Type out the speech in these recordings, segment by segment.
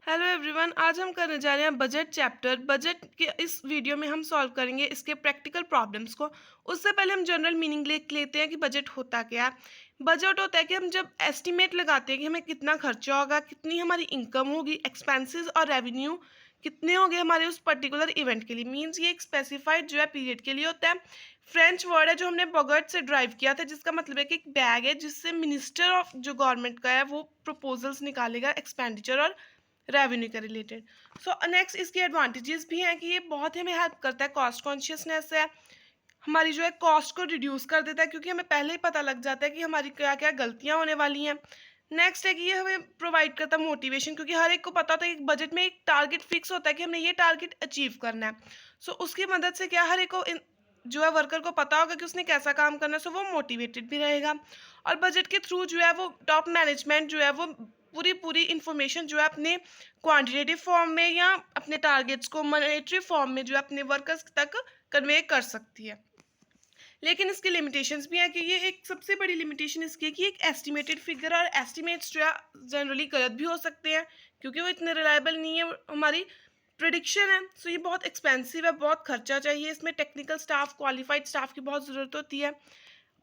Hello everyone, आज हम करने जा रहे हैं बजट चैप्टर। बजट के इस वीडियो में हम सॉल्व करेंगे इसके प्रैक्टिकल प्रॉब्लम्स को। उससे पहले हम जनरल मीनिंग लिख लेते हैं कि बजट होता क्या है। बजट होता है कि हम जब एस्टिमेट लगाते हैं कि हमें कितना खर्चा होगा, कितनी हमारी इनकम होगी, एक्सपेंसेस और रेवेन्यू कितने होंगे हमारे उस पर्टिकुलर इवेंट के लिए। मीन्स ये एक स्पेसिफाइड जो है पीरियड के लिए होता है। फ्रेंच वर्ड है जो हमने बगट से ड्राइव किया था, जिसका मतलब है कि एक बैग है जिससे मिनिस्टर ऑफ जो गवर्नमेंट का है वो प्रपोजल्स निकालेगा एक्सपेंडिचर और रेवेन्यू के रिलेटेड। सो नेक्स्ट इसके एडवांटेजेस भी हैं कि ये बहुत हमें हेल्प करता है। कॉस्ट कॉन्शियसनेस है, हमारी जो है कॉस्ट को रिड्यूस कर देता है क्योंकि हमें पहले ही पता लग जाता है कि हमारी क्या क्या गलतियां होने वाली हैं। नेक्स्ट है कि ये हमें प्रोवाइड करता है मोटिवेशन, क्योंकि हर एक को पता होता है कि बजट में एक टारगेट फिक्स होता है कि हमने ये टारगेट अचीव करना है। सो उसकी मदद से क्या हर एक को जो है वर्कर को पता होगा कि उसने कैसा काम करना है, सो वो मोटिवेटेड भी रहेगा। और बजट के थ्रू जो है वो टॉप मैनेजमेंट जो है वो पूरी पूरी इंफॉर्मेशन जो है अपने क्वांटिटेटिव फॉर्म में या अपने टारगेट्स को मॉनेटरी फॉर्म में जो है अपने वर्कर्स तक कन्वे कर सकती है। लेकिन इसकी लिमिटेशंस भी हैं कि ये एक सबसे बड़ी लिमिटेशन इसकी है कि एक एस्टिमेटेड फिगर और एस्टिमेट्स जो है जनरली गलत भी हो सकते हैं क्योंकि वो इतने रिलायबल नहीं है। हमारी प्रिडिक्शन है, सो ये बहुत एक्सपेंसिव है, बहुत खर्चा चाहिए, इसमें टेक्निकल स्टाफ, क्वालिफाइड स्टाफ की बहुत ज़रूरत होती है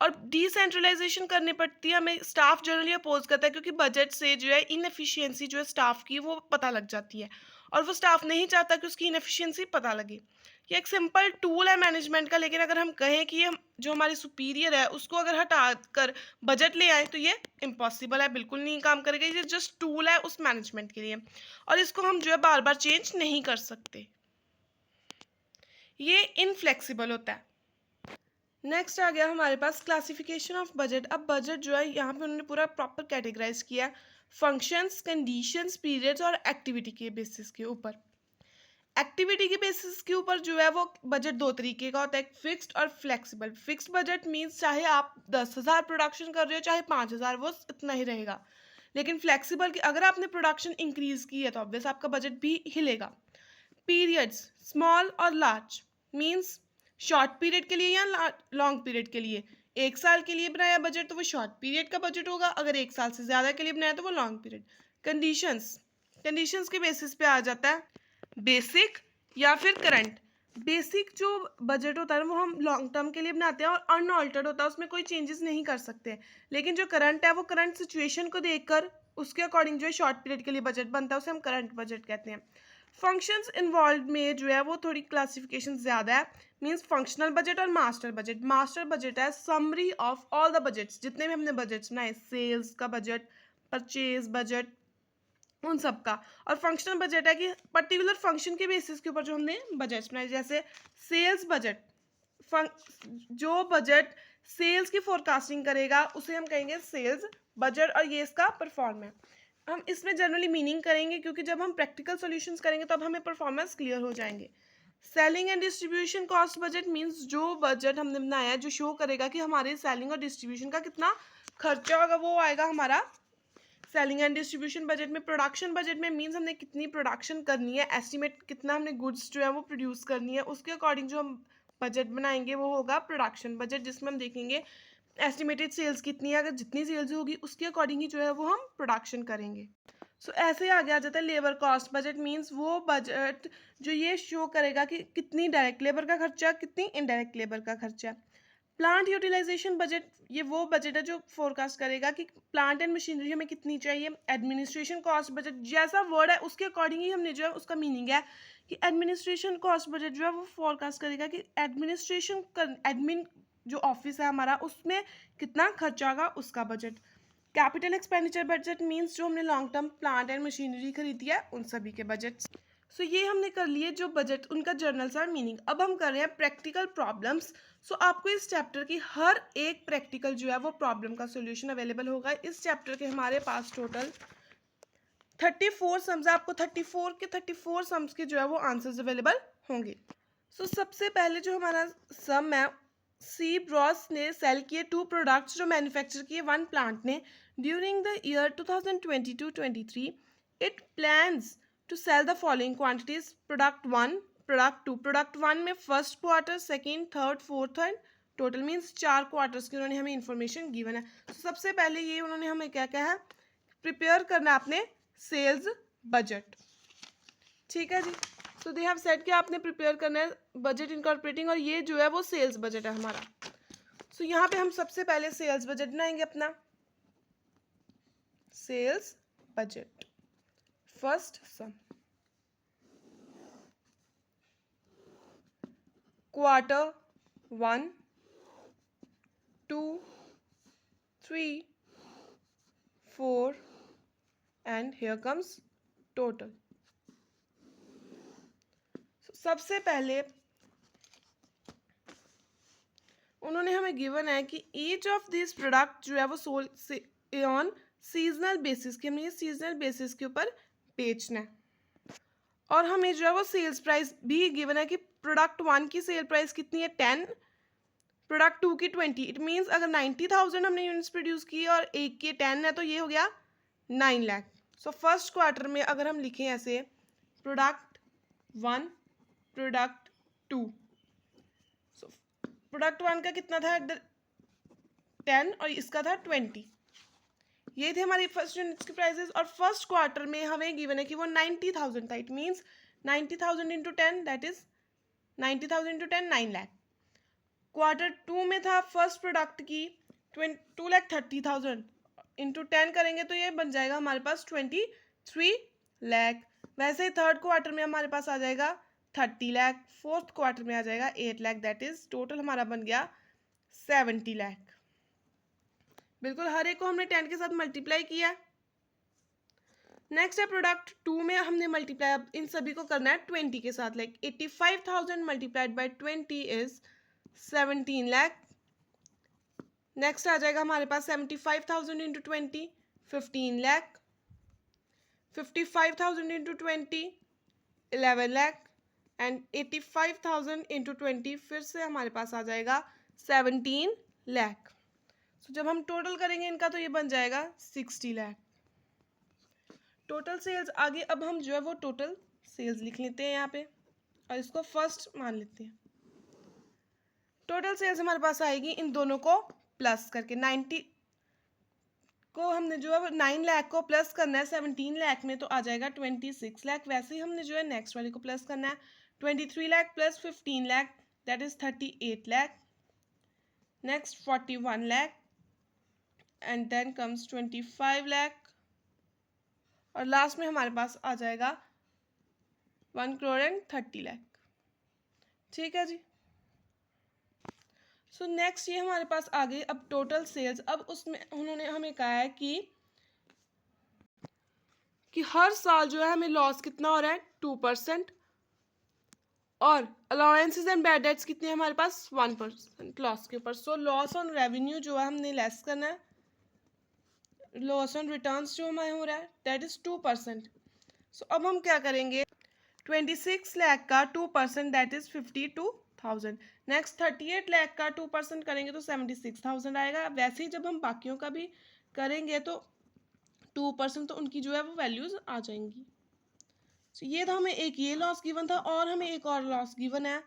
और डिसेंट्रलाइजेशन करनी पड़ती है हमें। स्टाफ जनरली अपोज करता है क्योंकि बजट से जो है इनएफिशिएंसी जो है स्टाफ की वो पता लग जाती है और वो स्टाफ नहीं चाहता कि उसकी इनएफिशिएंसी पता लगे। ये एक सिंपल टूल है मैनेजमेंट का, लेकिन अगर हम कहें कि ये जो हमारे सुपीरियर है उसको अगर हटा कर बजट ले आए तो ये इम्पॉसिबल है, बिल्कुल नहीं काम करेगा। ये जस्ट टूल है उस मैनेजमेंट के लिए और इसको हम जो है बार बार चेंज नहीं कर सकते, ये इनफ्लेक्सिबल होता है। नेक्स्ट आ गया हमारे पास क्लासिफिकेशन ऑफ बजट। अब बजट जो है यहाँ पे उन्होंने पूरा प्रॉपर कैटेगराइज किया है फंक्शंस, कंडीशंस, पीरियड्स और एक्टिविटी के बेसिस के ऊपर। एक्टिविटी के बेसिस के ऊपर जो है वो बजट दो तरीके का होता है, एक फिक्स्ड और फ्लेक्सिबल। फिक्स्ड बजट मीन्स चाहे आप 10,000 प्रोडक्शन कर रहे हो चाहे 5,000, वो इतना ही रहेगा। लेकिन फ्लेक्सिबल कि अगर आपने प्रोडक्शन इंक्रीज की है तो ऑब्वियस आपका बजट भी हिलेगा। पीरियड्स स्मॉल और लार्ज मीन्स शॉर्ट पीरियड के लिए या लॉन्ग पीरियड के लिए। एक साल के लिए बनाया बजट तो वो शॉर्ट पीरियड का बजट होगा, अगर एक साल से ज़्यादा के लिए बनाया तो वो लॉन्ग पीरियड। कंडीशंस, कंडीशंस के बेसिस पे आ जाता है बेसिक या फिर करंट। बेसिक जो बजट होता है वो हम लॉन्ग टर्म के लिए बनाते हैं और अनऑल्टर्ड होता है, उसमें कोई चेंजेस नहीं कर सकते। लेकिन जो करंट है वो करंट सिचुएशन को देखकर उसके अकॉर्डिंग जो है शॉर्ट पीरियड के लिए बजट बनता है, उसे हम करंट बजट कहते हैं। फंक्शंस इन्वॉल्व में जो है वो थोड़ी क्लासिफिकेशन ज़्यादा है, मीन्स फंक्शनल बजट और मास्टर बजट। मास्टर बजट है summary of all the budgets, जितने भी हमने बजट्स बनाए, सेल्स का बजट, परचेज बजट, उन सब का। और फंक्शनल बजट है कि पर्टिकुलर फंक्शन के बेसिस के ऊपर जो हमने बजट्स बनाए, जैसे सेल्स बजट। जो बजट सेल्स की फोरकास्टिंग करेगा उसे हम कहेंगे सेल्स बजट और ये इसका परफॉर्म है। हम इसमें जनरली मीनिंग करेंगे क्योंकि जब हम प्रैक्टिकल सॉल्यूशंस करेंगे तब हमें परफॉर्मेंस क्लियर हो जाएंगे। Selling and distribution cost budget means जो बजट हमने बनाया है जो शो करेगा कि हमारे सेलिंग और डिस्ट्रीब्यूशन का कितना खर्चा होगा, वो आएगा हमारा सेलिंग एंड डिस्ट्रीब्यूशन बजट में। प्रोडक्शन बजट में मीन्स हमने कितनी प्रोडक्शन करनी है, एस्टिमेट कितना हमने गुड्स जो है वो प्रोड्यूस करनी है, उसके अकॉर्डिंग जो हम बजट बनाएंगे वो होगा प्रोडक्शन बजट, जिसमें हम देखेंगे एस्टिमेटेड सेल्स कितनी है, अगर जितनी सेल्स होगी उसके अकॉर्डिंग ही जो है वो हम प्रोडक्शन करेंगे। सो ऐसे आगे आ जाता है लेबर कॉस्ट बजट। मीन्स वो बजट जो ये शो करेगा कि कितनी डायरेक्ट लेबर का खर्चा, कितनी इनडायरेक्ट लेबर का खर्चा। प्लांट यूटिलाइजेशन बजट, ये वो बजट है जो फोरकास्ट करेगा कि प्लांट एंड मशीनरी हमें कितनी चाहिए। एडमिनिस्ट्रेशन कॉस्ट बजट, जैसा वर्ड है उसके अकॉर्डिंग ही हमने जो है उसका मीनिंग है कि एडमिनिस्ट्रेशन कॉस्ट बजट जो है वो फोरकास्ट करेगा कि एडमिनिस्ट्रेशन एडमिन जो ऑफिस है हमारा उसमें कितना खर्चा होगा, उसका budget. Capital expenditure budget means जो हमने long term plant and machinery खरीदी है उन सभी के बजट। सो ये हमने कर लिए जो बजट उनका जर्नल सा मीनिंग। अब हम कर रहे हैं प्रैक्टिकल प्रॉब्लम्स। सो आपको इस चैप्टर की हर एक प्रैक्टिकल जो है वो प्रॉब्लम का सॉल्यूशन अवेलेबल होगा। इस चैप्टर के हमारे पास टोटल 34 सम्स है, आपको 34 के 34 सम्स के जो है वो आंसर्स अवेलेबल होंगे। सो सबसे पहले जो हमारा सम है, सी ब्रॉस ने सेल किए 2 प्रोडक्ट्स जो मैन्युफैक्चर किए 1 प्लांट ने during the year 2022-23। It plans to sell the following quantities, product 1, product 2। Product 1 में first quarter, second, third, fourth and total means 4 quarters की उन्होंने हमें इन्फॉर्मेशन गिवन है। तो सबसे पहले ये उन्होंने हमें क्या कहा है, प्रिपेयर करना है आपने सेल्स बजट। ठीक है जी। सो दे हैव सेड कि आपने प्रिपेयर करना है बजट इनकॉर्पोरेटिंग, और ये जो है वो सेल्स बजट है हमारा। सो यहाँ पे हम सबसे पहले सेल्स बजट बनाएंगे अपना। Sales budget, first some, quarter 1, 2, 3, 4 and here comes total. सबसे पहले उन्होंने हमें गिवन है कि ईच ऑफ दिस प्रोडक्ट जो है वो सोल्ड ऑन सीजनल बेसिस, कि हमें ये सीजनल बेसिस के ऊपर बेचना है। और हमें जो है वो सेल्स प्राइस भी गिवन है कि प्रोडक्ट 1 की सेल प्राइस कितनी है 10, प्रोडक्ट 2 की 20। इट मीन्स अगर 90,000 हमने यूनिट्स प्रोड्यूस की और एक की 10 है तो ये हो गया 9 लाख। सो फर्स्ट क्वार्टर में अगर हम लिखें ऐसे प्रोडक्ट 1, प्रोडक्ट 2, सो प्रोडक्ट 1 का कितना था 10 और इसका था 20, ये थे हमारी फर्स्ट यूनिट्स की प्राइसेस। और फर्स्ट क्वार्टर में हमें गिवन है कि वो 90,000 था। It means 90,000 into 10 that is 90,000 into 10 9 lakh. Quarter 2 में था फर्स्ट प्रोडक्ट की 2,30,000 इंटू 10 करेंगे तो ये बन जाएगा हमारे पास 23 लाख। वैसे ही थर्ड क्वार्टर में हमारे पास आ जाएगा 30 लाख, फोर्थ क्वार्टर में आ जाएगा 8 लाख, दैट इज टोटल हमारा बन गया 70 लाख। बिल्कुल हर एक को हमने 10 के साथ मल्टीप्लाई किया। नेक्स्ट है प्रोडक्ट 2 में हमने मल्टीप्लाई अब इन सभी को करना है 20 के साथ, like 85,000 multiplied by 20 is 17 lakh. Next आ जाएगा हमारे पास 75,000 into 20 15 lakh, 55,000 into 20 11 lakh and 85,000 into 20 फिर से हमारे पास आ जाएगा 17 लाख। सो जब हम टोटल करेंगे इनका तो ये बन जाएगा 60 लाख टोटल सेल्स। आगे अब हम जो है वो टोटल सेल्स लिख लेते हैं यहाँ पे और इसको फर्स्ट मान लेते हैं। टोटल सेल्स हमारे पास आएगी इन दोनों को प्लस करके, 90 को हमने जो है 9 लाख को प्लस करना है 17 लाख में तो आ जाएगा 26 लाख। वैसे ही हमने जो है नेक्स्ट वाले को प्लस करना है 23 lakh plus 15 lakh that is 38 lakh, next 41 lakh and then comes 25 lakh और लास्ट में हमारे पास आ जाएगा 1 करोड़ एंड 30 लाख। ठीक है जी। सो नेक्स्ट ये हमारे पास आ गई अब टोटल सेल्स। अब उसमें उन्होंने हमें कहा है कि हर साल जो है हमें लॉस कितना हो रहा है 2% और अलाउंसेस एंड बैड डेट्स कितने हैं हमारे पास 1% लॉस के ऊपर। सो लॉस ऑन रेवेन्यू जो है हमने लेस करना है, लॉस ऑन रिटर्न्स जो हमारे हो रहा है दैट इज 2%। सो अब हम क्या करेंगे 26 लाख का 2% दैट इज 52,000, नेक्स्ट 38 लाख का 2% करेंगे तो 76,000 आएगा। वैसे ही जब हम बाकियों का भी करेंगे तो 2% तो उनकी जो है वो वैल्यूज आ जाएंगी। तो ये था हमें एक ये लॉस गिवन था और हमें एक और लॉस गिवन है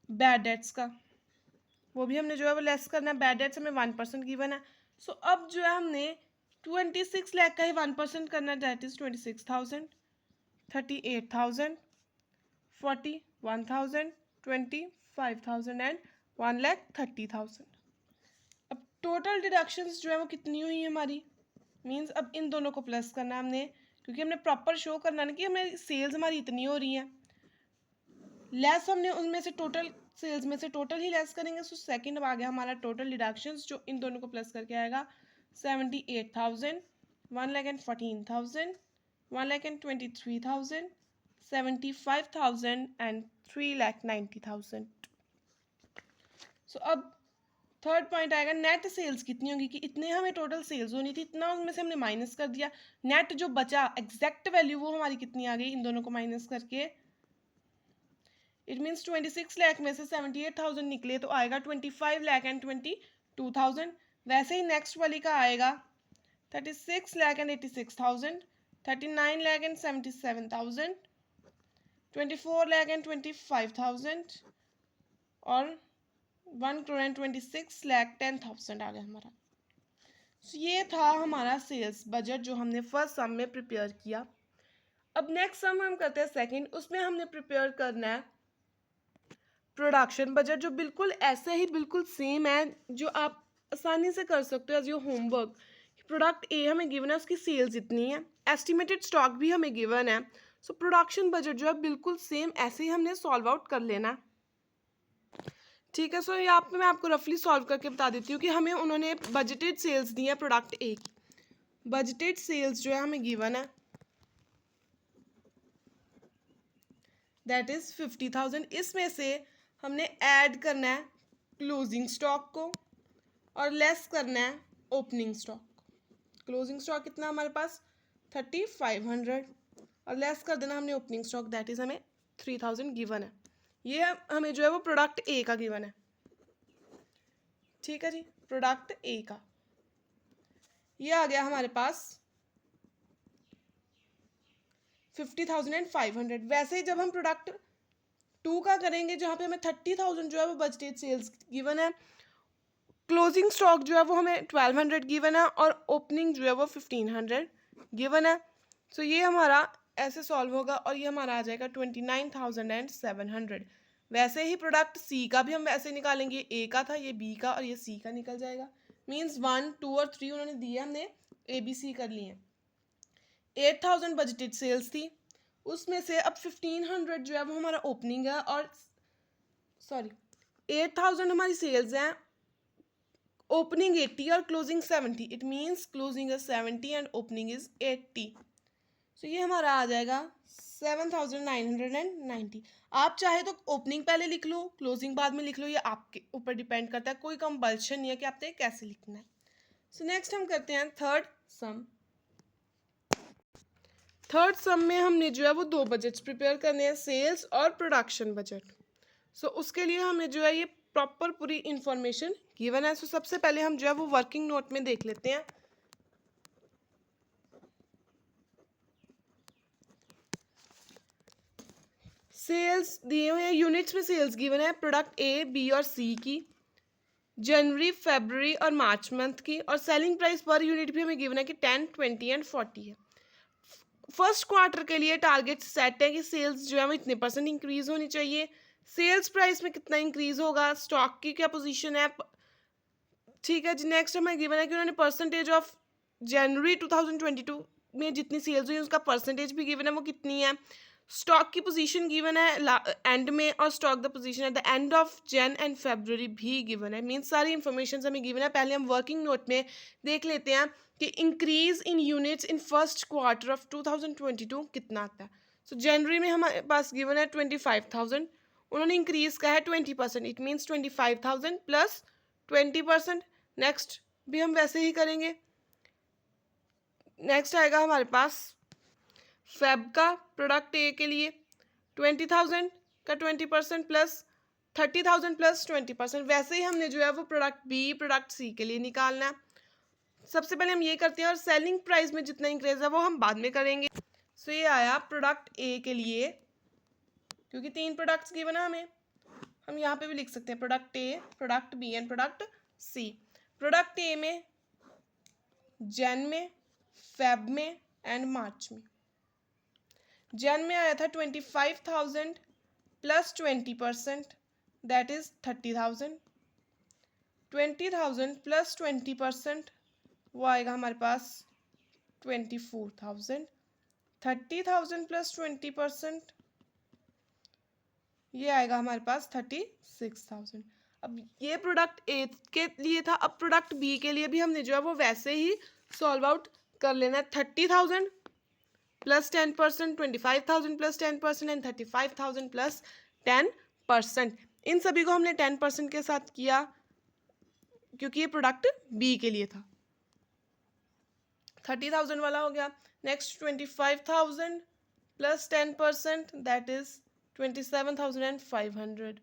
बैड डेट्स का, वो भी हमने जो है वो लेस करना है। बैड डेट्स हमें 1% गिवन है। सो अब जो है हमने 26 लाख का ही 1% करना है दैट इज 26,000, 38,000, 41,000, 25,000 एंड 1,30,000। अब टोटल डिडक्शंस जो है वो कितनी हुई है हमारी, मींस अब इन दोनों को प्लस करना है हमने, क्योंकि हमने प्रॉपर शो करना है कि हमें सेल्स हमारी इतनी हो रही है, लेस हमने उनमें से टोटल सेल्स में से टोटल ही लेस करेंगे। सो सेकंड अब आ गया हमारा टोटल डिडक्शंस जो इन दोनों को प्लस करके आएगा 78,000, 1,14,000, 1,23,000, 75,000 एंड 3,90,000। सो अब थर्ड पॉइंट आएगा नेट सेल्स कितनी होगी, कि इतने हमें टोटल सेल्स होनी थी, इतना उसमें से हमने माइनस कर दिया, नेट जो बचा एग्जैक्ट वैल्यू वो हमारी कितनी आ गई इन दोनों को माइनस करके। इट मीन्स 26 लाख में से 78,000 निकले तो आएगा 25 लाख एंड 22,000। वैसे ही नेक्स्ट वाली का आएगा 36 lakh and 86,000, 39 lakh and 77,000, 24 lakh and 25,000 और 1 करोड़ एंड 26 लाख 10,000 आ गया हमारा। So, ये था हमारा सेल्स बजट जो हमने फर्स्ट सम में प्रिपेयर किया। अब नेक्स्ट सम हम करते हैं सेकंड, उसमें हमने प्रिपेयर करना है प्रोडक्शन बजट, जो बिल्कुल ऐसे ही बिल्कुल सेम है, जो आप आसानी से कर सकते हो as your homework. Product A हमें गिवन है, उसकी सेल्स इतनी है, एस्टिमेटेड स्टॉक भी हमें गिवन है। सो प्रोडक्शन बजट जो है बिल्कुल सेम ऐसे ही हमने सॉल्व आउट कर लेना है। ठीक है, सो यहाँ पे मैं आपको रफली सॉल्व करके बता देती हूँ कि हमें उन्होंने बजटेड सेल्स दी है प्रोडक्ट ए की। बजटेड सेल्स जो है हमें गिवन है, दैट इज 50,000। इसमें से हमने ऐड करना है क्लोजिंग स्टॉक को और लेस करना है ओपनिंग स्टॉक। क्लोजिंग स्टॉक कितना हमारे पास 3500 और लेस कर देना हमने ओपनिंग स्टॉक, दैट इज हमें 3000 गिवन है। ये हमें जो है वो प्रोडक्ट ए का गिवन है। ठीक है जी, प्रोडक्ट ए का ये आ गया हमारे पास 50,500। वैसे ही जब हम प्रोडक्ट टू का करेंगे, जहाँ पे हमें 30,000 जो है वो बजटेड सेल्स गिवन है, क्लोजिंग स्टॉक जो है वो हमें 1200 गिवन है और ओपनिंग जो है वो 1500 गिवन है। सो ये हमारा ऐसे सॉल्व होगा और ये हमारा आ जाएगा 29,700। वैसे ही प्रोडक्ट सी का भी हम वैसे निकालेंगे, ए का था, ये बी का और ये सी का निकल जाएगा। मीन्स 1, 2 और 3 उन्होंने दिए, हमने ए बी सी कर लिए। 8,000 बजटेड सेल्स थी, उसमें से अब 1500 जो है वो हमारा ओपनिंग है, और सॉरी 8,000 हमारी सेल्स हैं, ओपनिंग 80 और closing 70। It means closing is 70 and opening is 80। सो ये हमारा आ जाएगा 7,990। आप चाहे तो ओपनिंग पहले लिख लो, क्लोजिंग बाद में लिख लो, ये आपके ऊपर डिपेंड करता है, कोई कंपल्शन नहीं है कि आपने कैसे लिखना है। सो नेक्स्ट हम करते हैं थर्ड सम। थर्ड सम में हमने जो है वो दो बजट्स प्रिपेयर करने हैं, सेल्स और प्रोडक्शन बजट। सो उसके लिए हमें जो है ये प्रॉपर पूरी इंफॉर्मेशन गिवन है। सो सबसे पहले हम जो है वो वर्किंग नोट में देख लेते हैं। सेल्स दिए हुए हैं, यूनिट्स में सेल्स गिवन है प्रोडक्ट ए, बी और सी की, जनवरी, फरवरी और मार्च मंथ की, और सेलिंग प्राइस पर यूनिट भी हमें गिवन है कि 10, 20 एंड 40 है। फर्स्ट क्वार्टर के लिए टारगेट सेट है कि सेल्स जो है वो इतने % इंक्रीज होनी चाहिए। सेल्स प्राइस में कितना इंक्रीज होगा, स्टॉक की क्या पोजीशन है। ठीक है जी, नेक्स्ट हमें गिवन है कि उन्होंने परसेंटेज ऑफ जनवरी 2022 में जितनी सेल्स हुई उसका परसेंटेज भी गिवन है, वो कितनी है। स्टॉक की पोजीशन गिवन है एंड में, और stock the position at the end of जन एंड फेब्रुअरी भी गिवन है। मीन्स सारी इंफॉर्मेशन हमें गिवन है। पहले हम वर्किंग नोट में देख लेते हैं कि increase in units in first quarter of 2022 कितना आता है। सो जनवरी में हमारे पास गिवन है 25,000, उन्होंने इंक्रीज का है 20%। It means 25,000 plus 20%। नेक्स्ट भी हम वैसे ही करेंगे। नेक्स्ट आएगा हमारे पास फेब का प्रोडक्ट ए के लिए 20,000 का 20% प्लस 30,000 प्लस 20%। वैसे ही हमने जो है वो प्रोडक्ट बी, प्रोडक्ट सी के लिए निकालना है। सबसे पहले हम ये करते हैं और सेलिंग प्राइस में जितना इंक्रीज है वो हम बाद में करेंगे। सो ये आया प्रोडक्ट ए के लिए, क्योंकि 3 प्रोडक्ट्स गिवन है हमें, हम यहाँ पे भी लिख सकते हैं product A, product B and product C. Product A में जन में, फेब में एंड मार्च में। जन में आया था 25,000 प्लस 20%, दैट इज 30,000। 20,000 प्लस 20% वो आएगा हमारे पास 24,000। 30,000 प्लस 20% ये आएगा हमारे पास 36,000। अब ये प्रोडक्ट ए के लिए था। अब प्रोडक्ट बी के लिए भी हमने जो है वो वैसे ही सॉल्व आउट कर लेना है। 30,000 प्लस 10%, 25,000 प्लस 10% एंड 35,000 प्लस 10%। इन सभी को हमने 10% के साथ किया क्योंकि ये प्रोडक्ट बी के लिए था। 30,000 वाला हो गया। Next 25,000 plus 10% that is 27,500।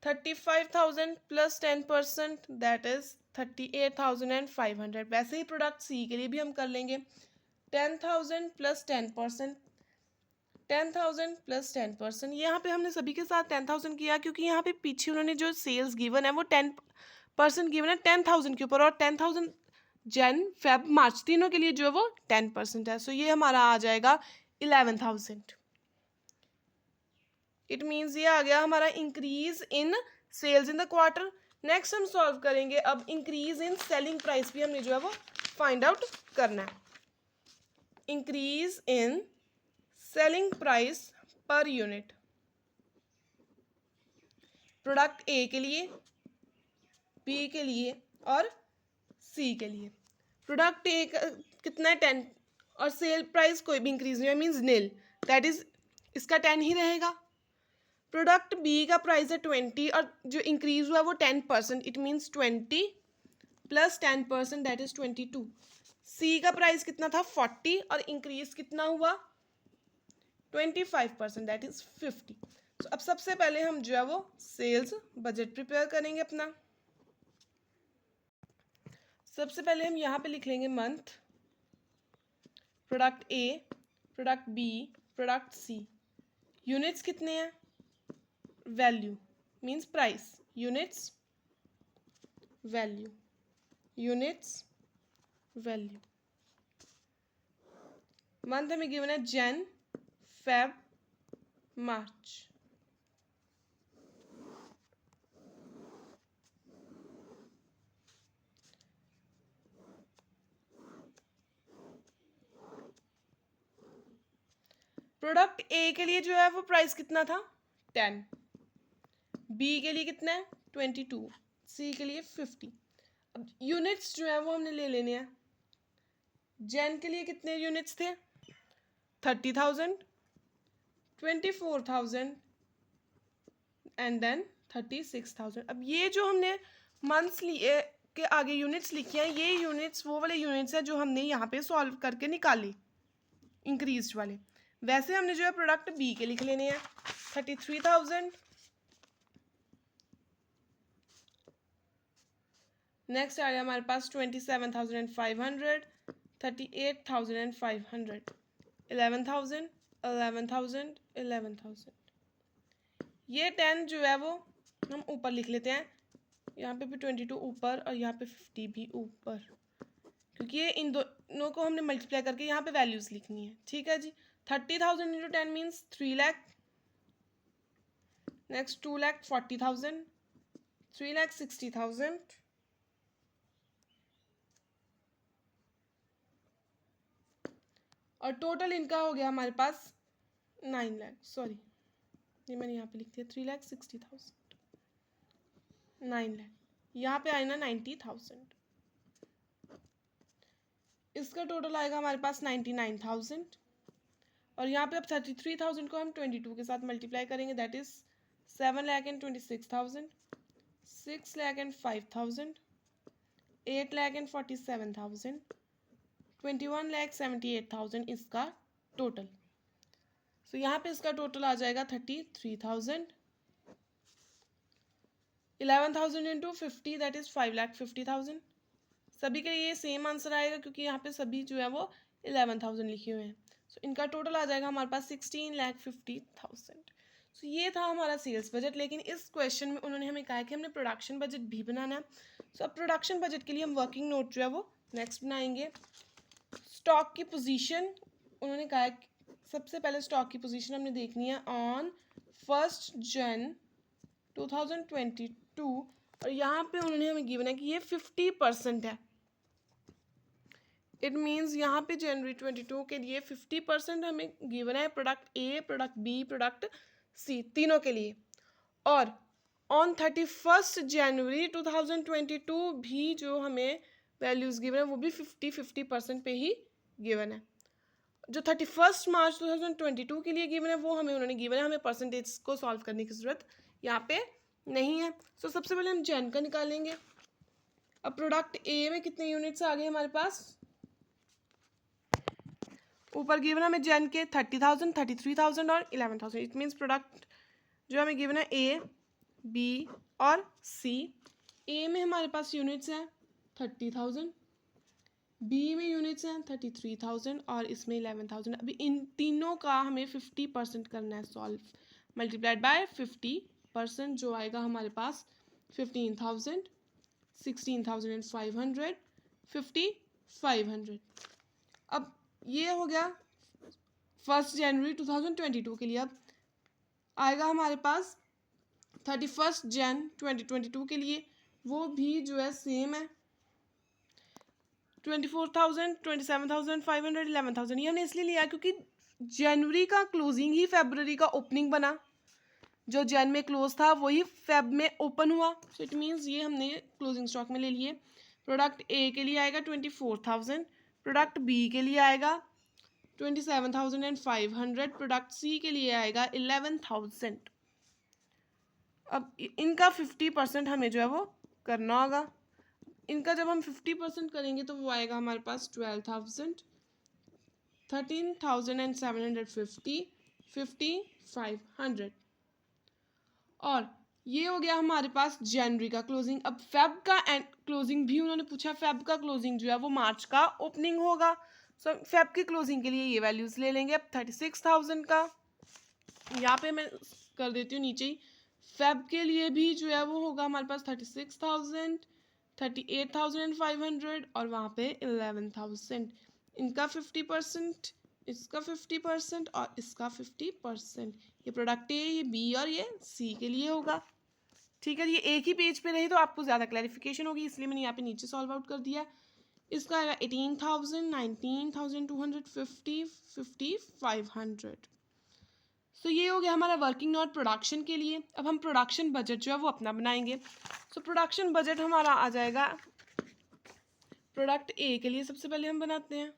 35,000 plus 10% that is 38,500। वैसे ही प्रोडक्ट सी के लिए भी हम कर लेंगे। 10,000 प्लस 10%, 10,000 प्लस 10%। यहाँ पे हमने सभी के साथ 10,000 किया क्योंकि यहाँ पे पीछे उन्होंने जो सेल्स गिवन है वो 10% गिवन है 10,000 के ऊपर, और 10,000 जन फेब मार्च तीनों के लिए जो है वो 10% है। सो ये हमारा आ जाएगा 11,000। इट मीन्स ये आ गया हमारा increase in sales in the quarter. Next हम सॉल्व करेंगे अब इंक्रीज इन सेलिंग प्राइस भी हमने जो है वो फाइंड आउट करना है। Increase in selling price per unit product ए के लिए, बी के लिए और सी के लिए। प्रोडक्ट ए कितना है 10 और सेल प्राइस कोई भी इंक्रीज नहीं है मीन्स नील, दैट इज इसका 10 ही रहेगा। प्रोडक्ट बी का प्राइस है 20 और जो इंक्रीज हुआ वो 10%, it means 20 plus 10% that is 22। सी का प्राइस कितना था 40 और इंक्रीज कितना हुआ 25% दैट इज 50। तो अब सबसे पहले हम जो है वो सेल्स बजट प्रिपेयर करेंगे अपना। सबसे पहले हम यहाँ पे लिख लेंगे month, product A, product B, product C. Units कितने हैं, value means price, units value, units value. Month हमें गिवन है जन, फेब, मार्च। प्रोडक्ट ए के लिए जो है वो प्राइस कितना था 10, बी के लिए कितना है 22, सी के लिए 50। अब यूनिट्स जो है वो हमने ले लेने हैं। जैन के लिए कितने यूनिट्स थे 30,000, 24,000 एंड देन 36,000। अब ये जो हमने मंथ्स लिए के आगे यूनिट्स लिखे हैं, ये यूनिट्स वो वाले यूनिट्स हैं जो हमने यहाँ पे सॉल्व करके निकाले इंक्रीज वाले। वैसे हमने जो है प्रोडक्ट बी के लिख लेने हैं 33,000, नेक्स्ट आ गया हमारे पास 27,500, 38,500, 11,000, 11,000, 11,000। ये 10 जो है वो हम ऊपर लिख लेते हैं, यहाँ पे भी 22 ऊपर और यहाँ पे 50 भी ऊपर, क्योंकि ये इन दोनों को हमने मल्टीप्लाई करके यहाँ पे वैल्यूज लिखनी है। ठीक है जी। 30,000 इंटू 10 मीन्स 3 लाख, नेक्स्ट 2,40,000, 3,60,000, और टोटल इनका हो गया हमारे पास 9 लाख, सॉरी ये मैंने यहाँ पे लिख दिया 3,60,000, 9 लाख, यहाँ पे आए ना 90,000। इसका टोटल आएगा हमारे पास 99,000 और यहाँ पे अब 33,000 को हम 22 के साथ मल्टीप्लाई करेंगे, दैट इज 7,26,000, 6,05,000, 8,47,000, 21,78,000 इसका टोटल। तो यहाँ पे इसका टोटल आ जाएगा 33,000, 11,000 इंटू 50 दैट इज 5,50,000। सभी के लिए सेम आंसर आएगा क्योंकि यहाँ पे सभी जो है वो 11,000 लिखे हुए हैं। सो इनका टोटल आ जाएगा हमारे पास 16,50,000। सो ये था हमारा सेल्स बजट। लेकिन इस क्वेश्चन में उन्होंने हमें कहा कि हमने प्रोडक्शन बजट भी बनाना है। सो अब प्रोडक्शन बजट के लिए हम वर्किंग नोट जो है वो नेक्स्ट बनाएंगे। स्टॉक की पोजीशन उन्होंने कहा है सबसे पहले स्टॉक की पोजीशन हमने देखनी है ऑन 1 Jan 2022 और यहाँ पे उन्होंने हमें गिवन है कि ये 50% है। इट मीन्स यहाँ पे जनवरी 22 के लिए 50% हमें गिवन है product A, product B, product C तीनों के लिए। और ऑन 31 जनवरी 2022 भी जो हमें वैल्यूज़ गिवन है वो भी 50% पे ही गिवन है। जो 31 मार्च 2022 के लिए गिवन है वो हमें उन्होंने गिवन है, हमें परसेंटेज को सॉल्व करने की ज़रूरत यहाँ पे नहीं है। सो सबसे पहले हम जैन का निकालेंगे। अब प्रोडक्ट ए में कितने यूनिट्स आ गए हमारे पास, ऊपर गिवन हमें जैन के 30,000, 33,000 और 11,000। इट मीन्स प्रोडक्ट जो हमें गिवन है ए, बी और सी। ए में हमारे पास यूनिट्स हैं 30,000, बी में यूनिट्स हैं 33,000 और इसमें 11,000। अभी इन तीनों का हमें 50% करना है सॉल्व, मल्टीप्लाइड बाय 50% जो आएगा हमारे पास 15,000, 16,500, 5,500। अब ये हो गया 1 जनवरी 2022 के लिए। अब आएगा हमारे पास 31 जन 2022 के लिए, वो भी जो है सेम है 24,000, 27,500, 11,000। ये हमने इसलिए लिया क्योंकि जनवरी का क्लोजिंग ही फरवरी का ओपनिंग बना, जो जन में क्लोज था वही फेब में ओपन हुआ। सो इट मीन्स ये हमने क्लोजिंग स्टॉक में ले लिए। प्रोडक्ट ए के लिए आएगा 24,000, प्रोडक्ट बी के लिए आएगा 27,500, प्रोडक्ट सी के लिए आएगा 11,000। अब इनका 50% हमें जो है वो करना होगा। इनका जब हम 50% करेंगे तो वो आएगा हमारे पास 12,000, 13,750, 5,500। और ये हो गया हमारे पास जनवरी का क्लोजिंग। अब फेब का एंड क्लोजिंग भी उन्होंने पूछा, फेब का क्लोजिंग जो है वो मार्च का ओपनिंग होगा। सो फेब की क्लोजिंग के लिए ये वैल्यूज ले लेंगे। अब 36,000 का यहाँ पे मैं कर देती हूँ नीचे ही। फेब के लिए भी जो है वो होगा हमारे पास 36,000, 38,500 और वहाँ पे 11,000। इनका 50%, इसका 50% और इसका 50%। ये प्रोडक्ट ए, ये बी और ये सी के लिए होगा। ठीक है, ये एक ही पेज पे रही तो आपको ज़्यादा क्लैरिफिकेशन होगी, इसलिए मैंने यहाँ पे नीचे सॉल्व आउट कर दिया। इसका आएगा 18,000, 19,250, 5,500। सो ये हो गया हमारा वर्किंग नोट प्रोडक्शन के लिए। अब हम प्रोडक्शन बजट जो है वो अपना बनाएंगे। सो प्रोडक्शन बजट हमारा आ जाएगा प्रोडक्ट ए के लिए। सबसे पहले हम बनाते हैं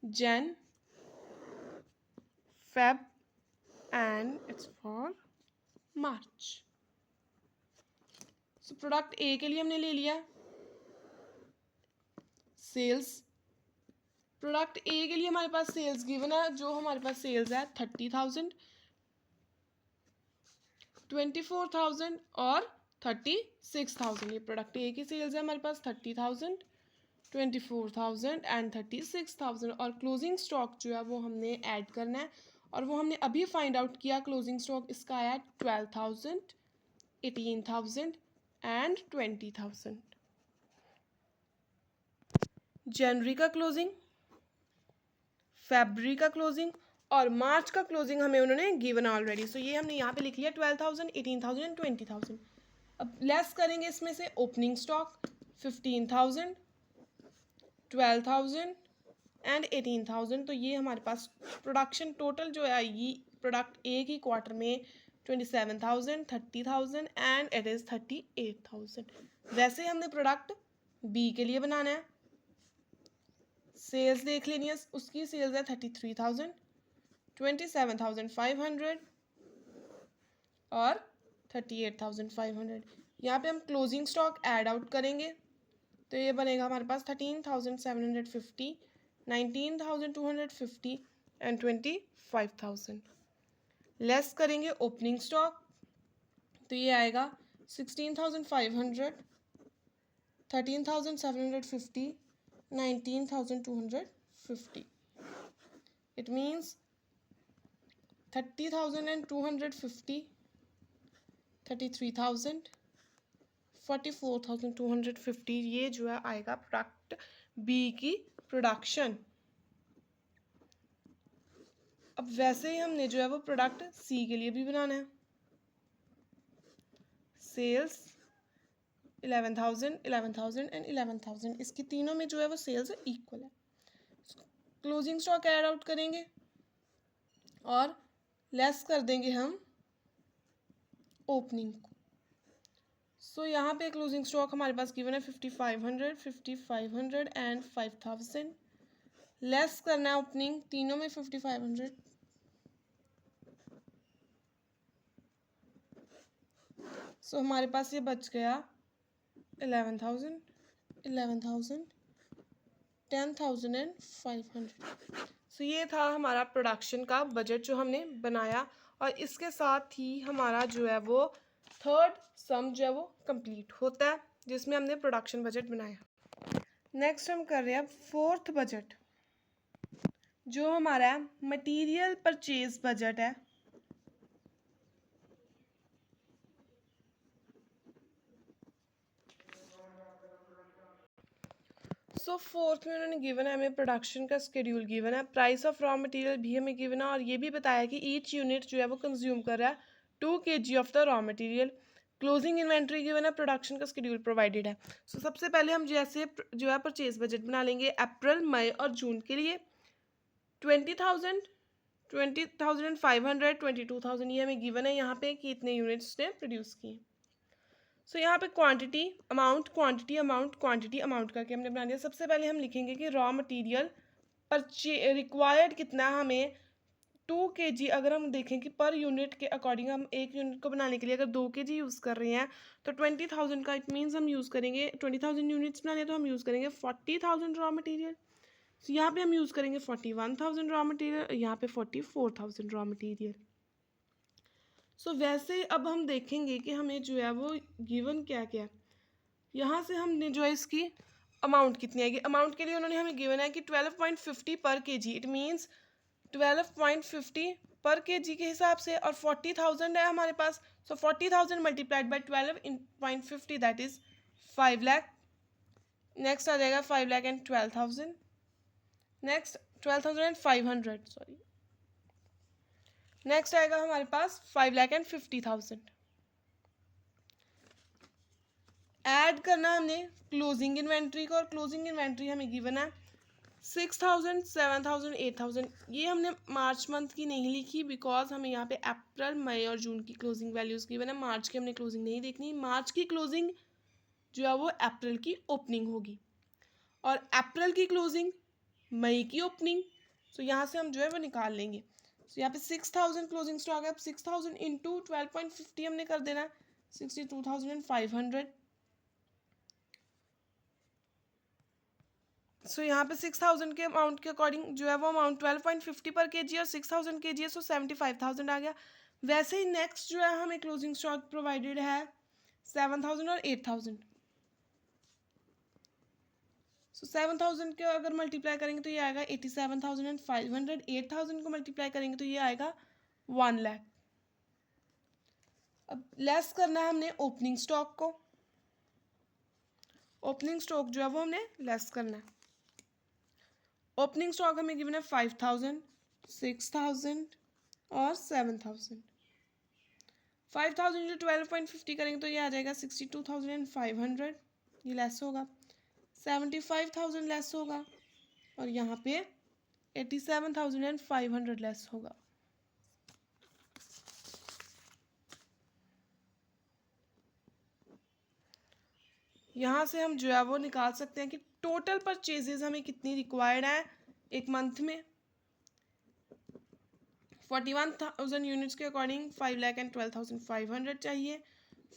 जन, Feb and it's for March. So product ए के लिए हमने ले लिया सेल्स। प्रोडक्ट ए के लिए हमारे पास सेल्स गिवन है, जो हमारे पास सेल्स है 30,000, 24,000 और 36,000। ये प्रोडक्ट ए की सेल्स है हमारे पास 30,000, 24,000 एंड 36,000। और क्लोजिंग स्टॉक जो है वो हमने ऐड करना है, और वो हमने अभी फाइंड आउट किया। क्लोजिंग स्टॉक इसका आया 12,000, 18,000 एंड 20,000। जनवरी का क्लोजिंग, फरवरी का क्लोजिंग और मार्च का क्लोजिंग हमें उन्होंने गिवन ऑलरेडी। सो ये हमने यहाँ पे लिख लिया 12,000, 18,000 एंड 20,000। अब लेस करेंगे इसमें से ओपनिंग स्टॉक 15,000, 12,000 एंड 18,000। तो ये हमारे पास प्रोडक्शन टोटल जो है ये प्रोडक्ट ए की क्वार्टर में 27,000, 30,000 एंड इट इज़ 38,000। वैसे ही हमने प्रोडक्ट बी के लिए बनाना है। सेल्स देख लेनी है, उसकी सेल्स है 33,000, 27,500 और 38,500। यहाँ पे हम क्लोजिंग स्टॉक ऐड आउट करेंगे तो ये बनेगा हमारे पास 13,750, 19,250 एंड 25,000। लेस करेंगे ओपनिंग स्टॉक तो ये आएगा 16,500, 13,750, 19,250। It means 30,250, 33,000, 44,250। ये जो है आएगा प्रोडक्ट बी की प्रोडक्शन। अब वैसे ही हमने जो है वो प्रोडक्ट सी के लिए भी बनाना है। Sales 11,000, 11,000 and 11,000। इसकी तीनों में जो है वो सेल्स इक्वल है। क्लोजिंग स्टॉक ऐड आउट करेंगे और लेस कर देंगे हम ओपनिंग को। सो यहाँ पे क्लोजिंग स्टॉक हमारे पास गिवन है 5,500, 5,500 एंड 5,000। लेस करना है ओपनिंग, तीनों में 5,500। सो हमारे पास ये बच गया 11,000, 11,000, 10,000 एंड 500। सो ये था हमारा प्रोडक्शन का बजट जो हमने बनाया, और इसके साथ ही हमारा जो है वो थर्ड सम जो है वो कंप्लीट होता है, जिसमें हमने प्रोडक्शन बजट बनाया। नेक्स्ट हम कर रहे हैं फोर्थ बजट, जो हमारा मटेरियल परचेज बजट है। सो फोर्थ में उन्होंने गिवन है हमें प्रोडक्शन का स्केड्यूल गिवन है, प्राइस ऑफ रॉ मटेरियल भी हमें गिवन है और ये भी बताया कि ईच यूनिट जो है वो कंज्यूम कर रहा है 2 kg of the raw material. Closing inventory given है, प्रोडक्शन का स्केड्यूल प्रोवाइडेड है। सो सबसे पहले हम जैसे जो है परचेज बजट बना लेंगे अप्रैल मई और जून के लिए। 20,000, 20,500, 22,000 ये हमें गिवन है यहाँ पे कि इतने यूनिट्स ने प्रोड्यूस किए। सो यहाँ पे quantity amount quantity amount quantity amount करके हमने बना दिया। सबसे पहले हम लिखेंगे कि रॉ मटेरियल परचे रिक्वायर्ड कितना हमें 2 kg। अगर हम देखें कि पर यूनिट के अकॉर्डिंग हम एक यूनिट को बनाने के लिए अगर 2 kg यूज़ कर रहे हैं तो 20,000 का इट मीन्स हम यूज़ करेंगे 20,000 यूनिट्स बनाने तो हम यूज़ करेंगे 40,000 रॉ मटेरियल। सो यहाँ पे हम यूज़ करेंगे 41,000 रॉ मटेरियल, यहाँ पे 44,000 रॉ मटेरियल। सो वैसे अब हम देखेंगे कि हमें जो है वो गिवन क्या क्या, यहाँ से हमने जो है इसकी अमाउंट कितनी आएगी। अमाउंट के लिए उन्होंने हमें गिवन है कि 12.50 पर kg, इट मीन्स 12.50 पर kg के हिसाब से, और 40,000 है हमारे पास। So 40,000 multiplied by 12.50 that is 5 lakh. Next आ जाएगा 5 lakh and 12,000। Next 12,500 sorry. Next आएगा हमारे पास 5 लाख एंड 50,000। ऐड करना हमने क्लोजिंग इन्वेंट्री को, और क्लोजिंग इन्वेंट्री हमें गिवन है 6,000, 7,000, 8,000। ये हमने मार्च मंथ की नहीं लिखी बिकॉज हमें यहाँ पे अप्रैल मई और जून की क्लोजिंग वैल्यूज़ गिवन है। मार्च की हमने क्लोजिंग नहीं देखनी। मार्च की क्लोजिंग जो है वो अप्रैल की ओपनिंग होगी और अप्रैल की क्लोजिंग मई की ओपनिंग। सो यहाँ से हम जो है वो निकाल लेंगे। सो यहाँ पे 6,000 क्लोजिंग स्टॉक है। अब 6,000 इंटू 12.50 हमने कर देना 62,500। सो यहाँ पे 6,000 के अमाउंट के अकॉर्डिंग जो है वो अमाउंट 12.50 पर kg और 6,000 kg है, सो 75,000 आ गया। वैसे ही नेक्स्ट जो है हमें क्लोजिंग स्टॉक प्रोवाइडेड है 7,000 और 8,000। सो 7,000 के अगर मल्टीप्लाई करेंगे तो ये आएगा 87,500। 8,000 को मल्टीप्लाई करेंगे तो ये आएगा 1 लाख। अब लेस करना है हमने ओपनिंग स्टॉक को। ओपनिंग स्टॉक जो है वो हमने लेस करना है। ओपनिंग स्टॉक हमें गिवन है 5,000, 6,000 और 7,000। 5,000 जो 12.50 करेंगे तो ये आ जाएगा 62,500, ये लेस होगा। 75,000 लेस होगा और यहाँ पे 87,500 लेस होगा। यहाँ से हम जो है वो निकाल सकते हैं कि टोटल परचेजेस हमें कितनी रिक्वायर्ड है एक मंथ में। 41,000 यूनिट्स के अकॉर्डिंग 5 लाख एंड 12,500 चाहिए।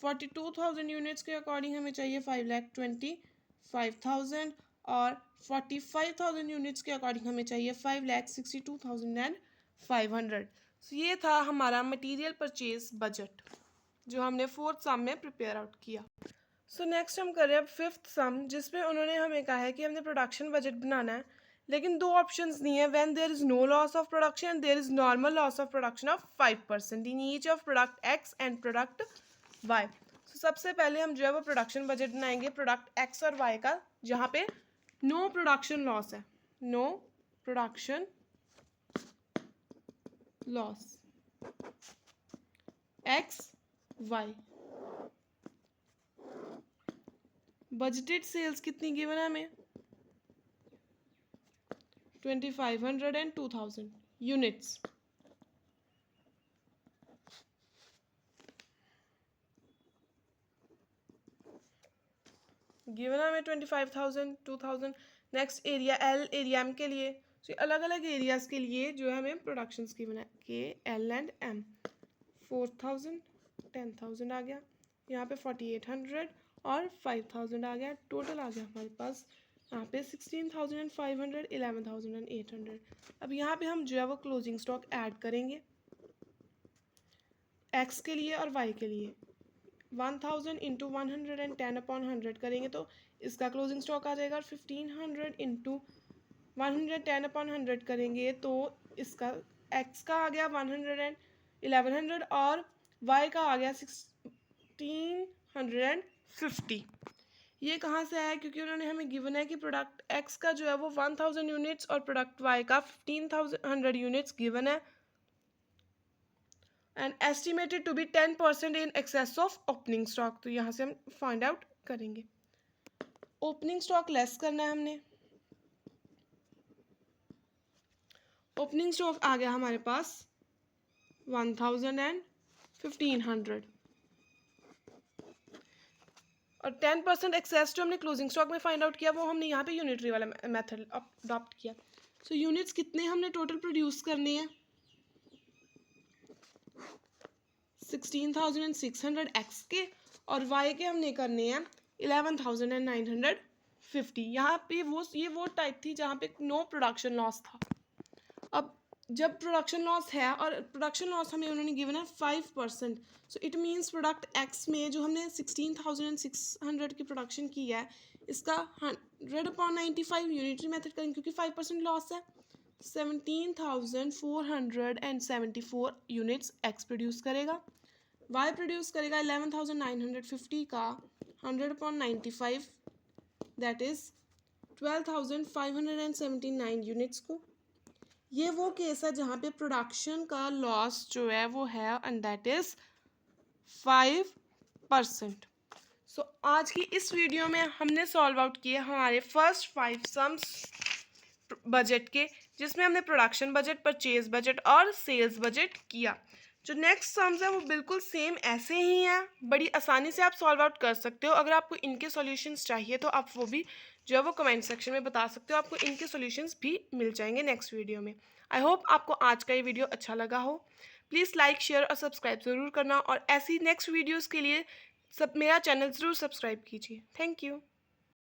42,000 यूनिट्स के अकॉर्डिंग हमें चाहिए 5,25,000 और 45,000 यूनिट्स के अकॉर्डिंग हमें चाहिए 5,62,500। सो ये था हमारा मटेरियल परचेज बजट जो हमने फोर्थ सम में प्रिपेयर आउट किया। सो नेक्स्ट हम कर रहे हैं फिफ्थ सम, जिसमें उन्होंने हमें कहा है कि हमने प्रोडक्शन बजट बनाना है, लेकिन दो ऑप्शंस नहीं है। When there is no loss of production there is normal loss of production of 5% in each of product X and product Y. So सबसे पहले हम जो है वो प्रोडक्शन बजट बनाएंगे प्रोडक्ट एक्स और वाई का, जहाँ पे नो प्रोडक्शन लॉस है, no production loss X Y. Budgeted sales कितनी गिवन है हमें 2,500 एंड 2,000 यूनिट्स। गिवन है हमें 25,000 2,000। Next area L area M के लिए, तो अलग अलग एरियाज के लिए जो है हमें प्रोडक्शंस गिवन है के एल एंड एम। 4,000 10,000 आ गया, यहाँ पे 4,800 और 5,000 आ गया। टोटल आ गया हमारे पास यहाँ पे 16,500 11,800। अब यहाँ पे हम जो है वो क्लोजिंग स्टॉक ऐड करेंगे एक्स के लिए और वाई के लिए। 1,000 इंटू 110 अपॉन 100 करेंगे तो इसका क्लोजिंग स्टॉक आ जाएगा। और 1,500 इंटू 110 अपॉन 100 करेंगे तो इसका एक्स का आ गया 1,100 और वाई का आ गया 1,650। ये कहाँ से आया, क्योंकि उन्होंने हमें गिवन है कि प्रोडक्ट एक्स का जो है वो 1000 यूनिट्स और प्रोडक्ट वाई का 1500 यूनिट्स गिवन है and estimated to be 10% in excess of opening stock. तो यहाँ से हम फाइंड आउट करेंगे। ओपनिंग स्टॉक लेस करना है हमने। ओपनिंग स्टॉक आ गया हमारे पास 1000 एंड 1500 और 10% एक्सेस जो हमने क्लोजिंग स्टॉक में फाइंड आउट किया वो हमने यहाँ पे यूनिटरी वाला मेथड अडॉप्ट किया। सो यूनिट्स कितने हमने टोटल प्रोड्यूस करने हैं 16,600 एक्स के और वाई के हमने करने हैं 11,950। यहाँ पे ये वो टाइप थी जहाँ पे नो प्रोडक्शन लॉस था। अब जब प्रोडक्शन लॉस है और प्रोडक्शन लॉस हमें उन्होंने गिवन है 5%, so it means product x में जो हमने 16,600 की प्रोडक्शन की है इसका 100/95 यूनिटरी मेथड करेंगे क्योंकि 5% लॉस है। 17,474 यूनिट्स एक्स प्रोड्यूस करेगा, वाई प्रोड्यूस करेगा 11,950 का 100/95 दैट इज़ 12,579 यूनिट्स को। ये वो केस है जहाँ पे प्रोडक्शन का लॉस जो है वो है एंड दैट इज़ 5%। सो आज की इस वीडियो में हमने सॉल्व आउट किए हमारे फर्स्ट 5 सम्स बजट के, जिसमें हमने प्रोडक्शन बजट, परचेज बजट और सेल्स बजट किया। जो नेक्स्ट सम्स है वो बिल्कुल सेम ऐसे ही हैं, बड़ी आसानी से आप सॉल्व आउट कर सकते हो। अगर आपको इनके सॉल्यूशंस चाहिए तो आप वो भी जो है वो कमेंट सेक्शन में बता सकते हो, आपको इनके सॉल्यूशंस भी मिल जाएंगे नेक्स्ट वीडियो में। आई होप आपको आज का ये वीडियो अच्छा लगा हो। प्लीज़ लाइक, शेयर और सब्सक्राइब ज़रूर करना और ऐसी नेक्स्ट वीडियोज़ के लिए मेरा चैनल ज़रूर सब्सक्राइब कीजिए। Thank you.